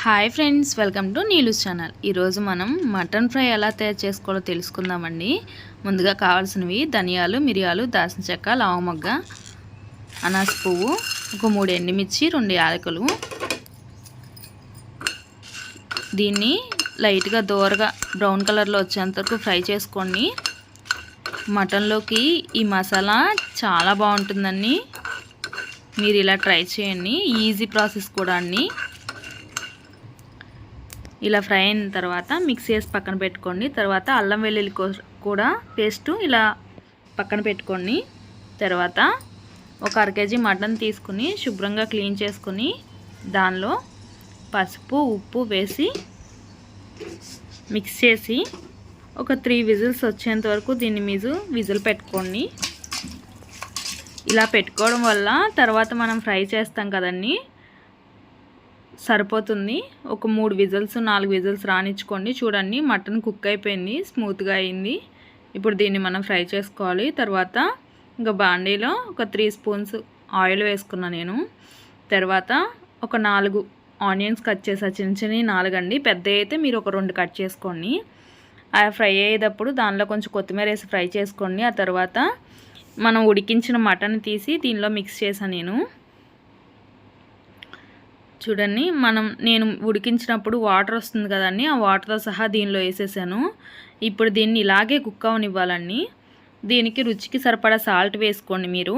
Hi friends, welcome to Neelu's channel. ఈరోజు మనం mutton fry ఎలా తయారు చేసుకోవాలో తెలుసుకుందామండి. ముందుగా కావాల్సినవి ధనియాలు, మిరియాలు, దాల్చిన చెక్క, లవంగ, అనాస పువ్వు, ఒక 3 ఎండుమిర్చి, 2 యాలకులు. దీన్ని లైట్గా దోరగా బ్రౌన్ కలర్లో వచ్చేంత వరకు ఫ్రై చేసుకోండి. మటన్లోకి ఈ మసాలా చాలా బాగుంటుందండి. మీరు ఇలా ట్రై చేయండి, ఈజీ ప్రాసెస్ కూడా అండి. ఇలా ఫ్రై అయిన తర్వాత మిక్స్ చేసి పక్కన పెట్టుకోండి. తర్వాత అల్లం వెల్లుల్లి కూడా పేస్ట్ ఇలా పక్కన పెట్టుకోండి. తర్వాత ఒక 1/2 kg మటన్ తీసుకుని శుభ్రంగా క్లీన్ చేసుకుని దానిలో పసుపు, ఉప్పు వేసి మిక్స్ చేసి ఒక 3 విజిల్స్ వచ్చేంత వరకు దీన్ని విజిల్ పెట్టుకోండి. ఇలా పెట్టుకోవడం వల్ల తర్వాత మనం ఫ్రై చేస్తాం కదండి, సరిపోతుంది. ఒక 3 విజిల్స్ 4 విజిల్స్ రానిచ్చుకోండి. చూడండి, మటన్ కుక్ అయిపోయింది, స్మూత్గా అయింది. ఇప్పుడు దీన్ని మనం ఫ్రై చేసుకోవాలి. తర్వాత ఇంకా బాండీలో ఒక 3 స్పూన్స్ ఆయిల్ వేసుకున్నాను నేను. తర్వాత ఒక 4 ఆనియన్స్ కట్ చేసా, చిన్న చిన్నవి 4 అండి. పెద్ద అయితే మీరు ఒక 2 కట్ చేసుకోండి. ఆ ఫ్రై అయ్యేటప్పుడు దానిలో కొంచెం కొత్తిమీర వేసి ఫ్రై చేసుకోండి. ఆ తర్వాత మనం ఉడికించిన మటన్ తీసి దీనిలో మిక్స్ చేశాను నేను. చూడండి, నేను ఉడికించినప్పుడు వాటర్ వస్తుంది కదండి, ఆ వాటర్తో సహా దీనిలో వేసేసాను. ఇప్పుడు దీన్ని ఇలాగే కుక్ అవనివ్వాలండి. దీనికి రుచికి సరిపడా సాల్ట్ వేసుకోండి మీరు.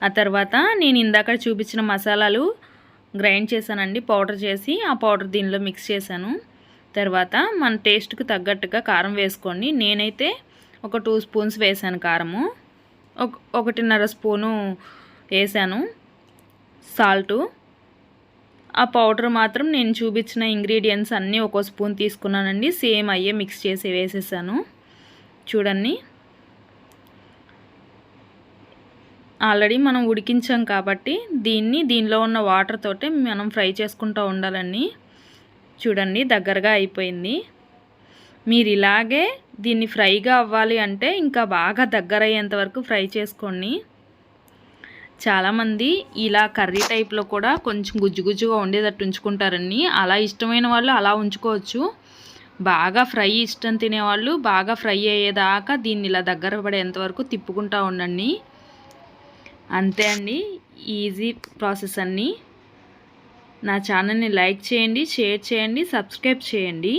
ఆ తర్వాత నేను ఇందాక చూపించిన మసాలాలు గ్రైండ్ చేశానండి, పౌడర్ చేసి ఆ పౌడర్ దీనిలో మిక్స్ చేశాను. తర్వాత మన టేస్ట్కి తగ్గట్టుగా కారం వేసుకోండి. నేనైతే ఒక 2 స్పూన్స్ వేసాను కారము, 1.5 స్పూను వేసాను సాల్టు. ఆ పౌడర్ మాత్రం నేను చూపించిన ఇంగ్రీడియంట్స్ అన్నీ 1 స్పూన్ తీసుకున్నానండి. సేమ్ అయ్యే మిక్స్ చేసి వేసేసాను. చూడండి, ఆల్రెడీ మనం ఉడికించాం కాబట్టి దీనిలో ఉన్న వాటర్ తోటే మనం ఫ్రై చేసుకుంటూ ఉండాలండి. చూడండి, దగ్గరగా అయిపోయింది. మీరు ఇలాగే దీన్ని ఫ్రైగా అవ్వాలి అంటే ఇంకా బాగా దగ్గర అయ్యేంత వరకు ఫ్రై చేసుకోండి. చాలామంది ఇలా కర్రీ టైప్లో కూడా కొంచెం గుజ్జుగా ఉండేటట్టు ఉంచుకుంటారండి. అలా ఇష్టమైన వాళ్ళు అలా ఉంచుకోవచ్చు. బాగా ఫ్రై ఇష్టం తినేవాళ్ళు బాగా ఫ్రై అయ్యేదాకా దీన్ని ఇలా దగ్గర పడేంత వరకు తిప్పుకుంటూ ఉండండి. అంతే అండి, ఈజీ ప్రాసెస్ అన్నీ. నా ఛానల్ని లైక్ చేయండి, షేర్ చేయండి, సబ్స్క్రైబ్ చేయండి.